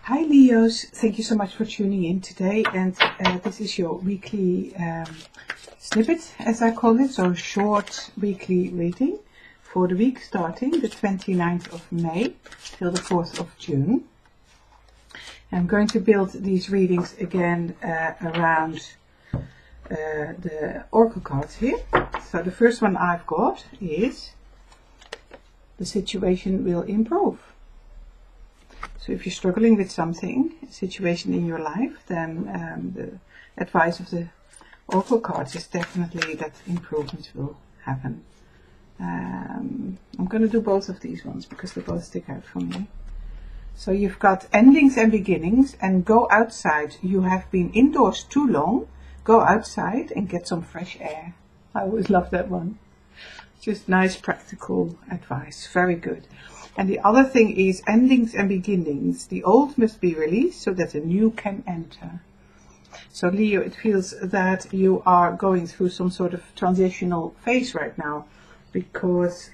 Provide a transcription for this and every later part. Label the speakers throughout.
Speaker 1: Hi Leos, thank you so much for tuning in today, and this is your weekly snippet, as I call it, so short weekly reading for the week starting the 29th of May till the 4th of June. I'm going to build these readings again around the oracle cards here. So the first one I've got is the situation will improve. So if you're struggling with something, a situation in your life, then the advice of the oracle cards is definitely that improvements will happen. I'm going to do both of these ones because they both stick out for me. So you've got endings and beginnings, and go outside. You have been indoors too long. Go outside and get some fresh air. I always love that one. Just nice practical advice. Very good. And the other thing is endings and beginnings. The old must be released so that the new can enter. So Leo, it feels that you are going through some sort of transitional phase right now, because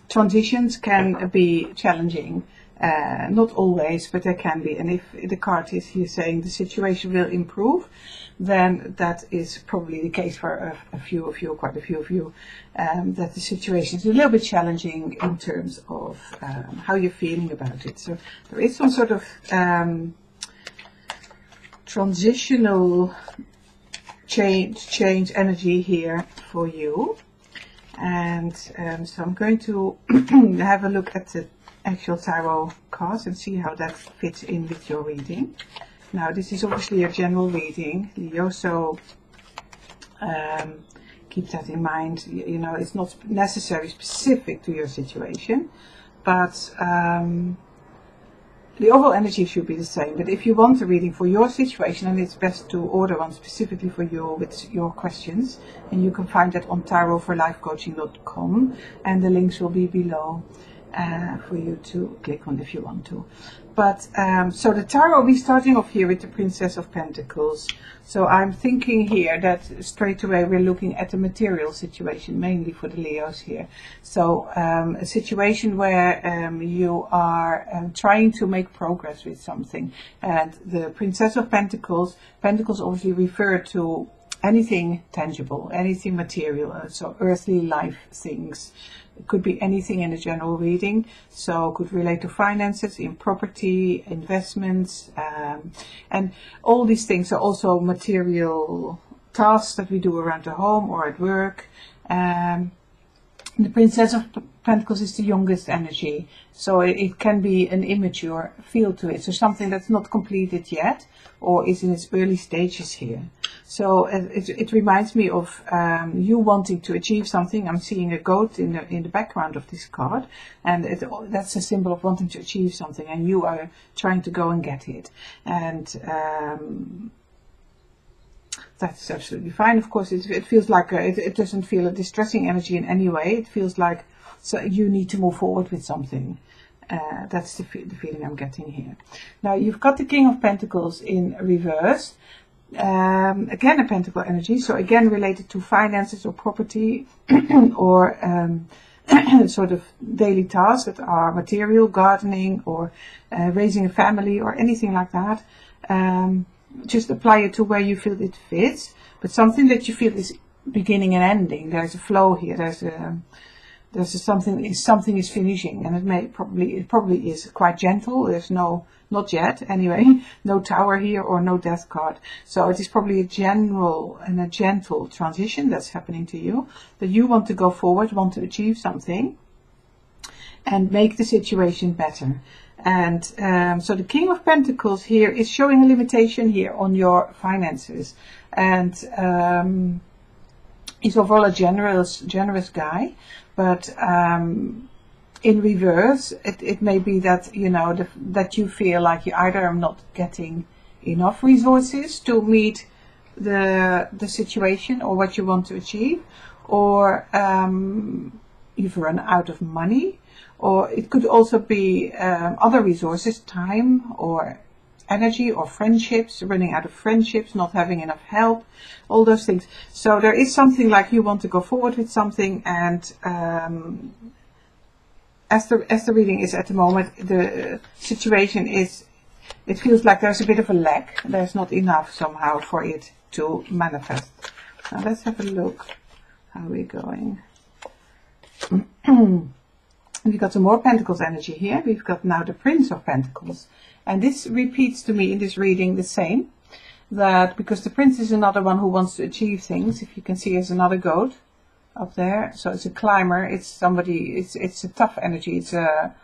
Speaker 1: transitions can be challenging. Not always, but they can be. And if the card is here saying the situation will improve, then that is probably the case for a few of you, quite a few of you, that the situation is a little bit challenging in terms of how you're feeling about it. So there is some sort of transitional change energy here for you. And so I'm going to have a look at the actual tarot cards and see how that fits in with your reading. Now this is obviously a general reading, Leo, so keep that in mind. You know, it's not necessarily specific to your situation, but the overall energy should be the same. But if you want a reading for your situation, then it's best to order one specifically for you with your questions, and you can find that on tarotlifecoaching.com, and the links will be below for you to click on if you want to. But so the tarot will be starting off here with the Princess of Pentacles. So I'm thinking here that straight away we're looking at the material situation, mainly for the Leos here. So a situation where you are trying to make progress with something. And the Princess of Pentacles, Pentacles obviously refer to anything tangible, anything material, so earthly life things. It could be anything in a general reading, so it could relate to finances, in property, investments, and all these things are also material tasks that we do around the home or at work. The Princess of Pentacles is the youngest energy, so it can be an immature feel to it, so something that's not completed yet or is in its early stages here. So it reminds me of you wanting to achieve something. I'm seeing a goat in the background of this card, and that's a symbol of wanting to achieve something, and you are trying to go and get it. And that's absolutely fine. Of course, it feels like it doesn't feel a distressing energy in any way. It feels like so you need to move forward with something. That's the feeling I'm getting here. Now you've got the King of Pentacles in reverse. Again a pentacle energy, so again related to finances or property or sort of daily tasks that are material, gardening or raising a family or anything like that. Just apply it to where you feel it fits, but something that you feel is beginning and ending. There's a flow here. There's something is finishing, and it probably is quite gentle. There's not yet anyway, no tower here or no death card. So it is probably a gentle transition that's happening to you, that you want to go forward, want to achieve something and make the situation better. And so the King of Pentacles here is showing a limitation here on your finances, and he's overall a generous guy, but in reverse, it may be that, you know, that you feel like you either are not getting enough resources to meet the situation or what you want to achieve, or you've run out of money, or it could also be other resources, time or energy or friendships, running out of friendships, not having enough help, all those things. So there is something like you want to go forward with something, and as the reading is at the moment, the situation is, it feels like there's a bit of a lack. There's not enough somehow for it to manifest. Now let's have a look how we're going. We've got some more Pentacles energy here. We've got now the Prince of Pentacles. And this repeats to me in this reading the same. That because the Prince is another one who wants to achieve things. If you can see, there's another goat up there. So it's a climber. It's somebody, it's a tough energy. It's a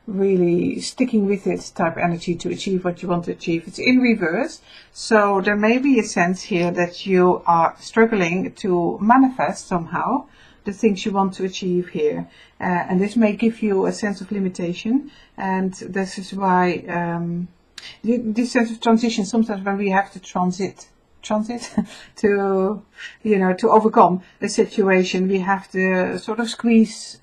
Speaker 1: really sticking with it type energy to achieve what you want to achieve. It's in reverse. So there may be a sense here that you are struggling to manifest somehow the things you want to achieve here, and this may give you a sense of limitation, and this is why this sense of transition, sometimes when we have to transit to, to overcome a situation, we have to sort of squeeze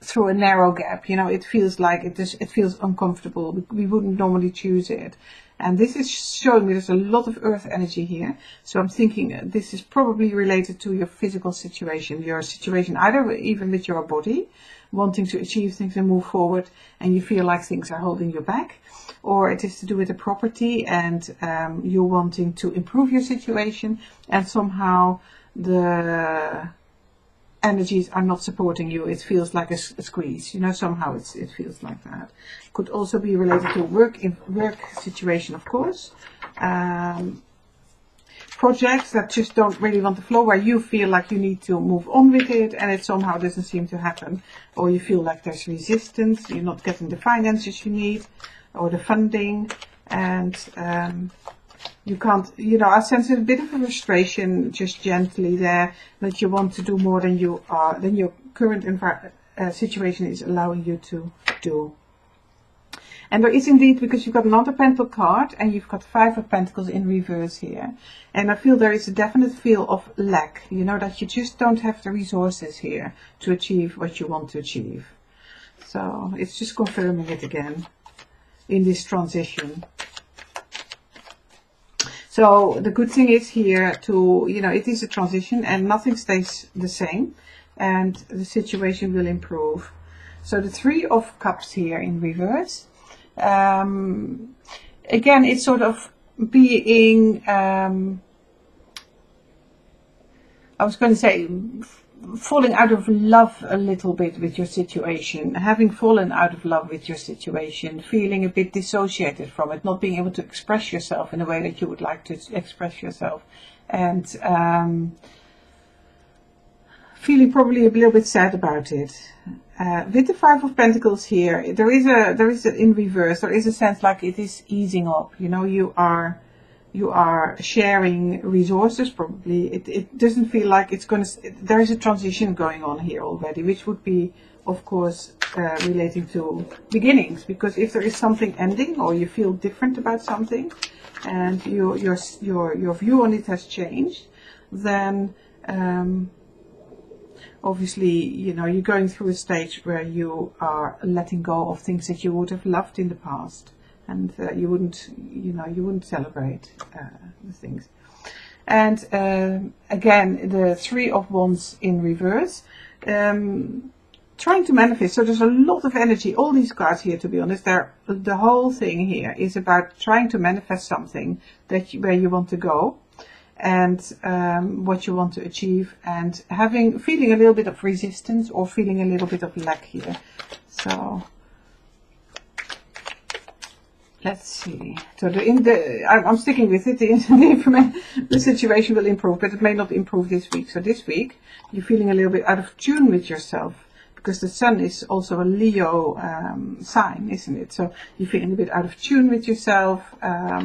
Speaker 1: through a narrow gap. It feels like it feels uncomfortable. We wouldn't normally choose it. And this is showing me there's a lot of earth energy here. So I'm thinking this is probably related to your physical situation, your situation either even with your body, wanting to achieve things and move forward, and you feel like things are holding you back, or it is to do with a property and you're wanting to improve your situation, and somehow the energies are not supporting you. It feels like a squeeze, somehow it feels like that. Could also be related to work situation, of course. Projects that just don't really want to flow, where you feel like you need to move on with it and it somehow doesn't seem to happen, or you feel like there's resistance, you're not getting the finances you need or the funding, and you can't, I sense a bit of a frustration just gently there, that you want to do more than you are, than your current situation is allowing you to do. And there is indeed, because you've got another Pentacle card and you've got 5 of Pentacles in reverse here. And I feel there is a definite feel of lack, that you just don't have the resources here to achieve what you want to achieve. So it's just confirming it again in this transition. So the good thing is here to, it is a transition and nothing stays the same, and the situation will improve. So the 3 of Cups here in reverse. Again, it's sort of being, I was going to say, falling out of love a little bit with your situation, having fallen out of love with your situation, feeling a bit dissociated from it, not being able to express yourself in a way that you would like to express yourself, and feeling probably a little bit sad about it. With the 5 of Pentacles here, there is in reverse, there is a sense like it is easing up. You are sharing resources probably. It doesn't feel like it's going to, there is a transition going on here already, which would be, of course, relating to beginnings. Because if there is something ending, or you feel different about something, and your view on it has changed, then obviously, you're going through a stage where you are letting go of things that you would have loved in the past, and you wouldn't celebrate the things. And again, the 3 of Wands in reverse, trying to manifest. So there's a lot of energy. All these cards here, to be honest, the whole thing here is about trying to manifest something where you want to go, and what you want to achieve, and feeling a little bit of resistance or feeling a little bit of lack here. So let's see. So I'm sticking with it. The situation will improve, but it may not improve this week. So this week you're feeling a little bit out of tune with yourself, because the Sun is also a Leo sign, isn't it? So you're feeling a bit out of tune with yourself. I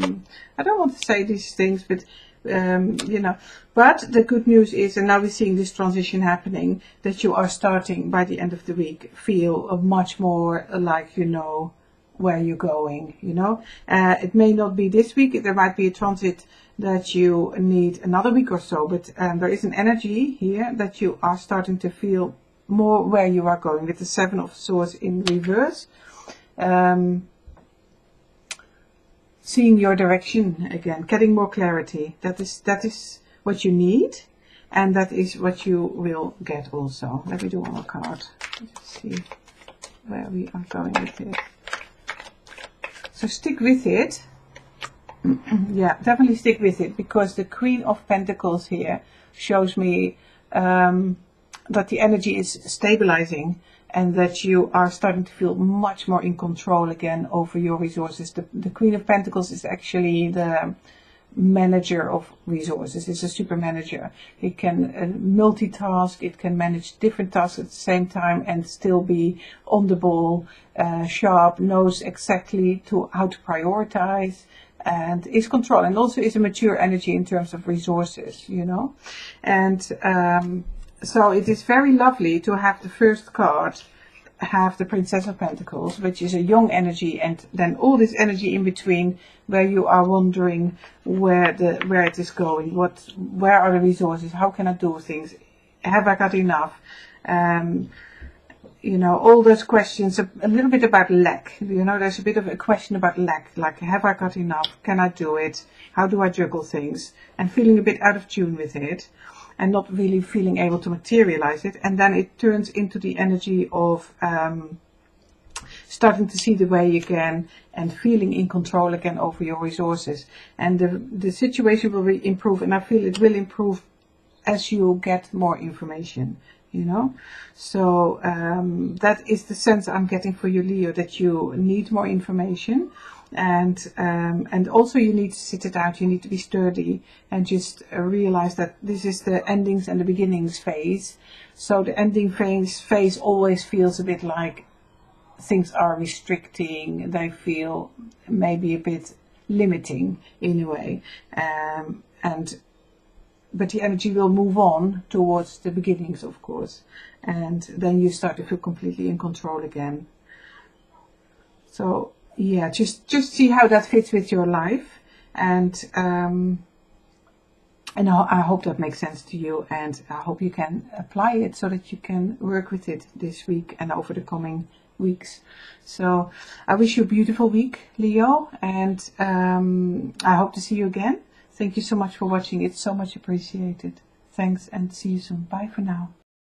Speaker 1: don't want to say these things, but but the good news is, and now we're seeing this transition happening, that you are starting by the end of the week feel much more like where you're going. It may not be this week, there might be a transit that you need another week or so, but there is an energy here that you are starting to feel more where you are going, with the 7 of Swords in reverse. Seeing your direction again, getting more clarity. That is what you need, and that is what you will get also. Let me do one more card. Let's see. where we are going with it. So stick with it. Yeah, definitely stick with it, because the Queen of Pentacles here shows me that the energy is stabilizing and that you are starting to feel much more in control again over your resources. The Queen of Pentacles is actually the manager of resources. It's a super manager. It can multitask, it can manage different tasks at the same time and still be on the ball, sharp, knows exactly how to prioritize, and is control, and also is a mature energy in terms of resources, you know. And so it is very lovely to have the first card have the Princess of Pentacles, which is a young energy, and then all this energy in between where you are wondering where it is going, where are the resources, how can I do things, have I got enough, you know, all those questions, a little bit about lack, you know, there's a bit of a question about lack, like have I got enough, can I do it, how do I juggle things, and feeling a bit out of tune with it, and not really feeling able to materialize it. And then it turns into the energy of starting to see the way again and feeling in control again over your resources. And the situation will improve, and I feel it will improve as you get more information, you know. So that is the sense I'm getting for you, Leo, that you need more information. And also you need to sit it out, you need to be sturdy and just realize that this is the endings and the beginnings phase. So the ending phase always feels a bit like things are restricting, they feel maybe a bit limiting in a way, but the energy will move on towards the beginnings, of course, and then you start to feel completely in control again. So yeah, just see how that fits with your life, and I hope that makes sense to you, and I hope you can apply it so that you can work with it this week and over the coming weeks. So I wish you a beautiful week, Leo, and I hope to see you again. Thank you so much for watching. It's so much appreciated. Thanks, and see you soon. Bye for now.